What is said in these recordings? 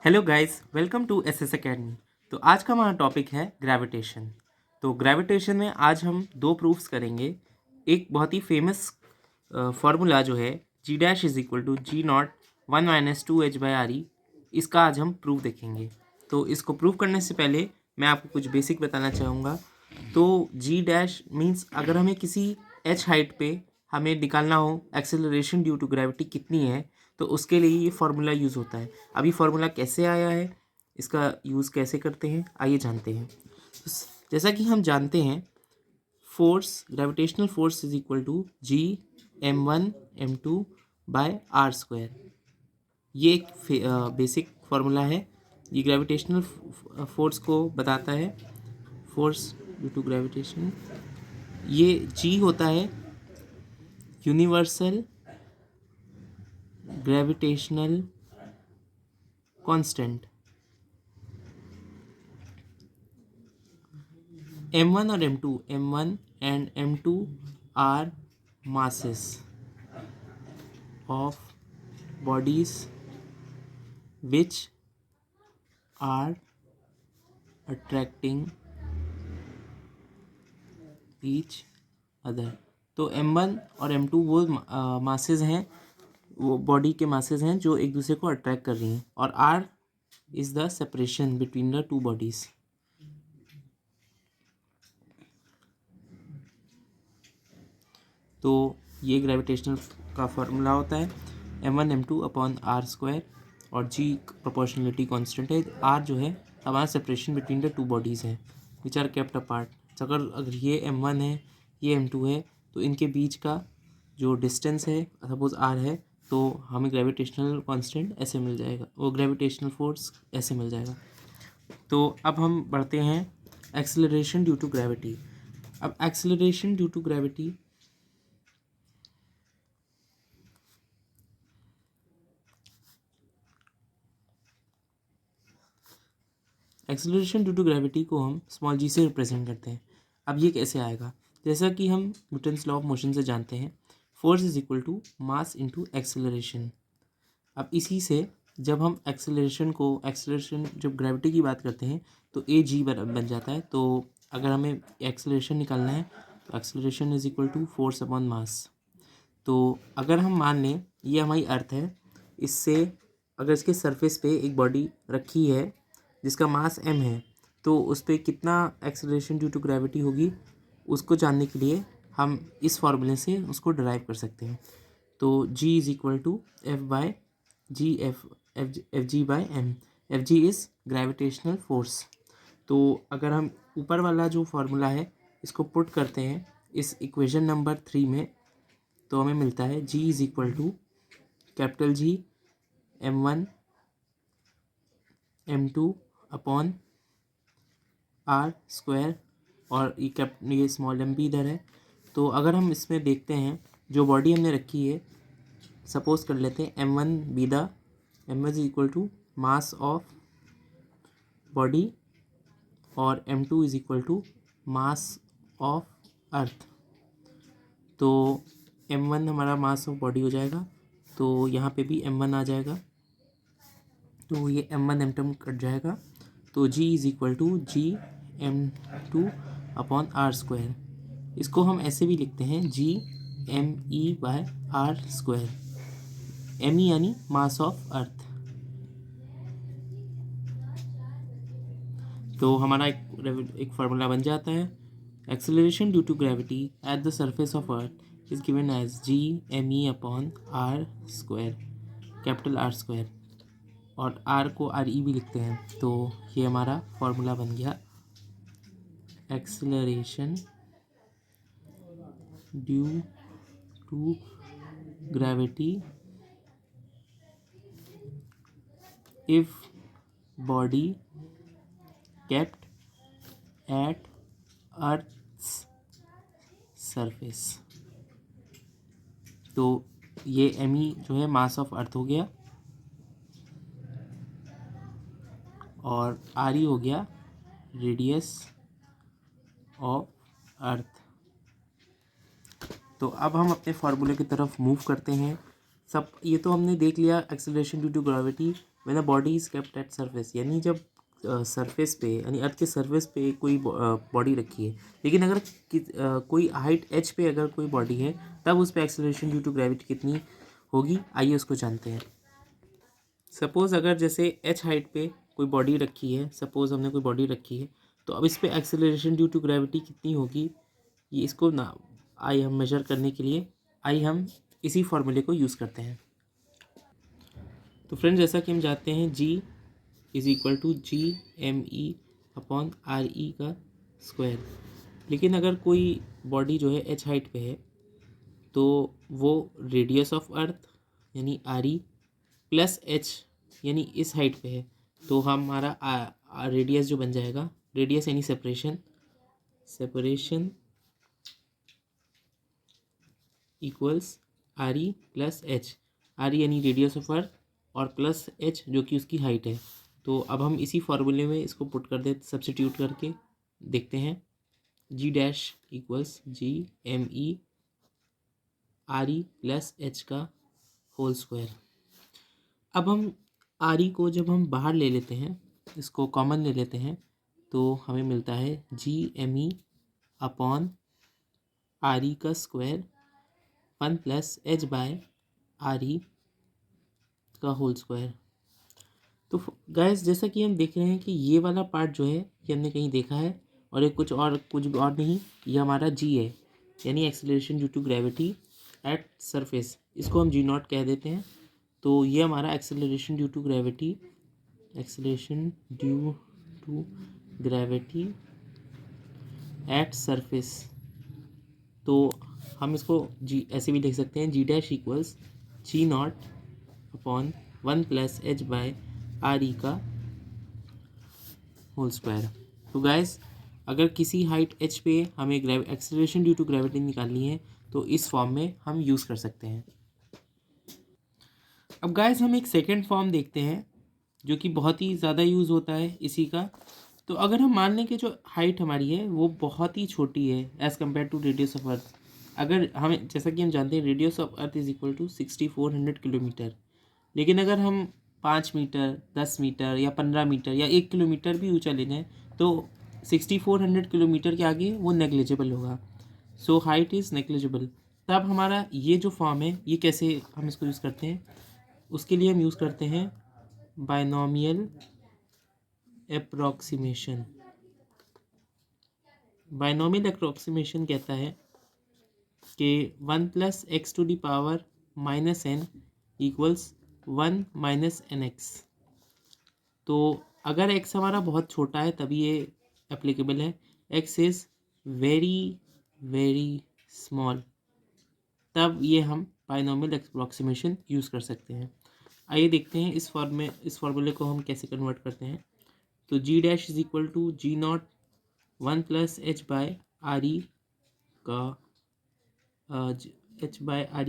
Hello guys, welcome to SS Academy. तो आज का हमारा टॉपिक है ग्रेविटेशन। तो ग्रेविटेशन में आज हम दो प्रूफ्स करेंगे। एक बहुत ही फेमस फार्मूला जो है g dash is equal to g naught 1-2h/re, इसका आज हम प्रूफ देखेंगे। तो इसको प्रूफ करने से पहले मैं आपको कुछ बेसिक बताना चाहूँगा। तो जी डैश मीन्स अगर हमें किसी एच हाइट पे हमें निकालना हो एक्सेलरेशन ड्यू टू ग्रेविटी कितनी है, तो उसके लिए ये फार्मूला यूज़ होता है। अभी फार्मूला कैसे आया है, इसका यूज़ कैसे करते हैं, आइए जानते हैं। तो जैसा कि हम जानते हैं, force gravitational force is equal to G m1 m2/r²। ये एक बेसिक फार्मूला है। ये ग्रेविटेशनल फोर्स को बताता है। फोर्स ड्यू टू ग्रेविटेशन, ये G होता है यूनिवर्सल ग्रेविटेशनल कांस्टेंट। m1 और m1 and m2 are masses of bodies which are attracting each other। तो m1 और m2 वो मासेस हैं, वो बॉडी के मासेस हैं जो एक दूसरे को अट्रैक्ट कर रही हैं, और r is the separation between the two bodies. तो ये ग्रेविटेशनल का फार्मूला होता है m1 m2/r², और g प्रोपोर्शनलिटी कांस्टेंट है। r जो है हमारा separation between the two bodies है विच आर केप्ट अपार्ट। अगर ये m1 है, ये m2 है, तो इनके बीच का जो डिस्टेंस है सपोज r है, तो हमें ग्रेविटेशनल कांस्टेंट ऐसे मिल जाएगा, वो ग्रेविटेशनल फोर्स ऐसे मिल जाएगा। तो अब हम बढ़ते हैं एक्सेलरेशन ड्यू टू ग्रेविटी। अब acceleration due to gravity acceleration due to gravity को हम स्मॉल जी से रिप्रेजेंट करते हैं। अब ये कैसे आएगा? जैसा कि हम न्यूटन्स लॉ ऑफ मोशन से जानते हैं, force is equal to mass into acceleration. अब इसी से जब हम एक्सेलरेशन जब ग्रेविटी की बात करते हैं तो ए जी बन जाता है। तो अगर हमें एक्सेलरेशन निकालना है तो acceleration is equal to force upon mass. तो अगर हम मान लें ये हमारी अर्थ है, इससे अगर इसके सरफेस पे एक बॉडी रखी है जिसका मास m है, तो उस पर कितना एक्सेलरेशन ड्यू टू ग्रेविटी होगी, उसको जानने के लिए हम इस फार्मूले से उसको डिराइव कर सकते हैं। तो g is equal to F/g/m। F G is gravitational force. तो अगर हम ऊपर वाला जो फार्मूला है इसको पुट करते हैं इस इक्वेशन नंबर 3 में, तो हमें मिलता है g is equal to capital G m1 m2 upon r², और ये स्मॉल m भी इधर है। तो अगर हम इसमें देखते हैं जो बॉडी हमने रखी है, सपोज कर लेते हैं m1 is equal to mass of body और m2 is equal to mass of earth. तो m1 हमारा मास ऑफ बॉडी हो जाएगा, तो यहाँ पे भी m1 आ जाएगा, तो ये m1 m2 कट जाएगा। तो g is equal to G m2/r²। इसको हम ऐसे भी लिखते हैं G_me/r², m यानी मास ऑफ अर्थ। तो हमारा एक फार्मूला बन जाता है। Acceleration due to gravity at the surface of earth is given as G_me/r², capital R², और r को RE भी लिखते हैं। तो ये हमारा फार्मूला बन गया acceleration due to gravity if body kept at earth's surface. तो ये me जो है मास ऑफ अर्थ हो गया, और RE हो गया रेडियस ऑफ अर्थ। तो अब हम अपने फार्मूले की तरफ मूव करते हैं। सब ये तो हमने देख लिया acceleration due to gravity when a body is kept at surface, यानी जब सरफेस पे यानी अर्थ के सरफेस पे कोई बॉडी रखी है, लेकिन अगर कोई हाइट h पे अगर कोई बॉडी है, तब उस पर एक्सेलरेशन ड्यू टू ग्रेविटी कितनी होगी, आइए उसको जानते हैं। सपोज़ अगर जैसे h हाइट पे कोई बॉडी रखी है, सपोज़ हमने कोई बॉडी रखी है, तो अब इस पर एक्सेलरेशन ड्यू टू ग्रेविटी कितनी होगी, ये इसको ना आइए हम मेजर करने के लिए आइए हम इसी फॉर्मूले को यूज़ करते हैं। तो फ्रेंड्स, जैसा कि हम जानते हैं G is equal to GME upon RE का स्क्वायर, लेकिन अगर कोई बॉडी जो है h हाइट पे है, तो वो रेडियस ऑफ अर्थ यानी RE प्लस h यानी इस हाइट पे है, तो हमारा रेडियस जो बन जाएगा, रेडियस यानी separation equals RE plus h, RE यानी रेडियस ऑफ अर्थ और प्लस h जो कि उसकी हाइट है। तो अब हम इसी फॉर्मूले में इसको पुट कर देते, सब्स्टिट्यूट करके देखते हैं। G dash equals GME RE plus h का होल स्क्वायर। अब हम RE को जब हम बाहर ले लेते हैं, इसको कॉमन ले लेते हैं, तो हमें मिलता है GME अपॉन RE का square 1 plus h by RE का होल स्क्वायर। तो गाइस, जैसा कि हम देख रहे हैं कि ये वाला पार्ट जो है ये हमने कहीं देखा है, और ये कुछ और नहीं, ये हमारा G है, यानी acceleration due to gravity at surface, इसको हम G0 कह देते हैं। तो ये हमारा acceleration due to gravity at surface. तो हम इसको G ऐसे भी लिख सकते हैं, G dash equals G0 upon 1 plus h by RE का होल स्क्वायर। तो गाइस, अगर किसी हाइट h पे हमें एक्सेलरेशन ड्यू टू ग्रेविटी निकालनी है, तो इस फॉर्म में हम यूज़ कर सकते हैं। अब गाइस, हम एक सेकेंड फॉर्म देखते हैं जो कि बहुत ही ज़्यादा यूज़ होता है इसी का। तो अगर हम मान लें कि जो हाइट हमारी है वो बहुत ही छोटी है as compare to radius of earth, अगर हमें, जैसा कि हम जानते हैं, radius of earth is equal to 6400 kilometre, लेकिन अगर हम 5 मीटर, 10 मीटर या 15 मीटर या 1 किलोमीटर भी ऊंचा ले जाएं, तो 6400 किलोमीटर के आगे वो नेग्लिजिबल होगा। So height is negligible. तब हमारा ये जो फॉर्म है, ये कैसे हम इसको यूज़ करते हैं, उसके लिए हम यूज़ करते हैं बायनॉमियल अप्रॉक्सीमेशन। बायनॉमियल अप्रॉक्सीमेशन कहता है कि 1 plus X to the power minus N equals 1 minus N X. तो अगर x हमारा बहुत छोटा है तभी ये एप्लीकेबल है, x is very very small, तब ये हम बायनॉमियल अप्रॉक्सीमेशन यूज़ कर सकते हैं। आइए देखते हैं इस फॉर्मूले को हम कैसे कन्वर्ट करते हैं। तो G dash is equal to G0 1 plus h by RE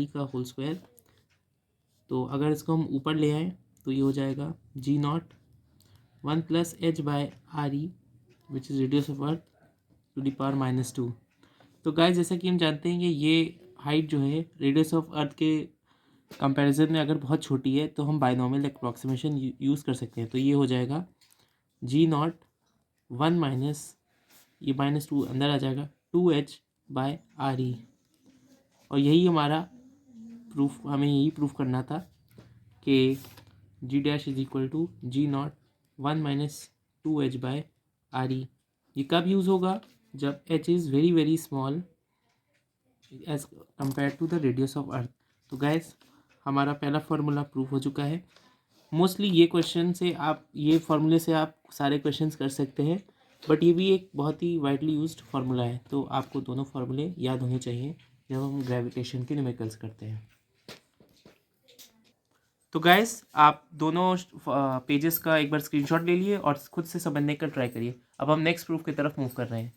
का होल स्क्वायर। तो अगर इसको हम ऊपर ले आएँ तो ये हो जाएगा G0 1 plus h by RE which is radius of earth to the power -2। तो गाइस, जैसा कि हम जानते हैं कि ये हाइट जो है रेडियस ऑफ अर्थ के कंपैरिजन में अगर बहुत छोटी है, तो हम बायनॉमियल अप्रॉक्सीमेशन यूज़ कर सकते हैं। तो ये हो जाएगा G0 1 माइनस, ये -2 अंदर आ जाएगा, 2h बाय RE। और यही हमारा प्रूफ, हमें यही प्रूफ करना था कि G dash is equal to G0 1 minus 2h by RE। ये कब यूज़ होगा, जब h is very very small as compare to the radius of earth. तो गैस, हमारा पहला फार्मूला प्रूफ हो चुका है। मोस्टली ये फार्मूले से आप सारे क्वेश्चंस कर सकते हैं, बट ये भी एक बहुत ही वाइडली यूज्ड फार्मूला है, तो आपको दोनों फार्मूले याद होने चाहिए जब हम ग्रेविटेशन के न्यूमेरिकल्स करते हैं। तो गाइस, आप दोनों पेजेस का एक बार स्क्रीनशॉट ले लिए और खुद से समझने का ट्राई करिए। अब हम नेक्स्ट प्रूफ की तरफ मूव कर रहे हैं।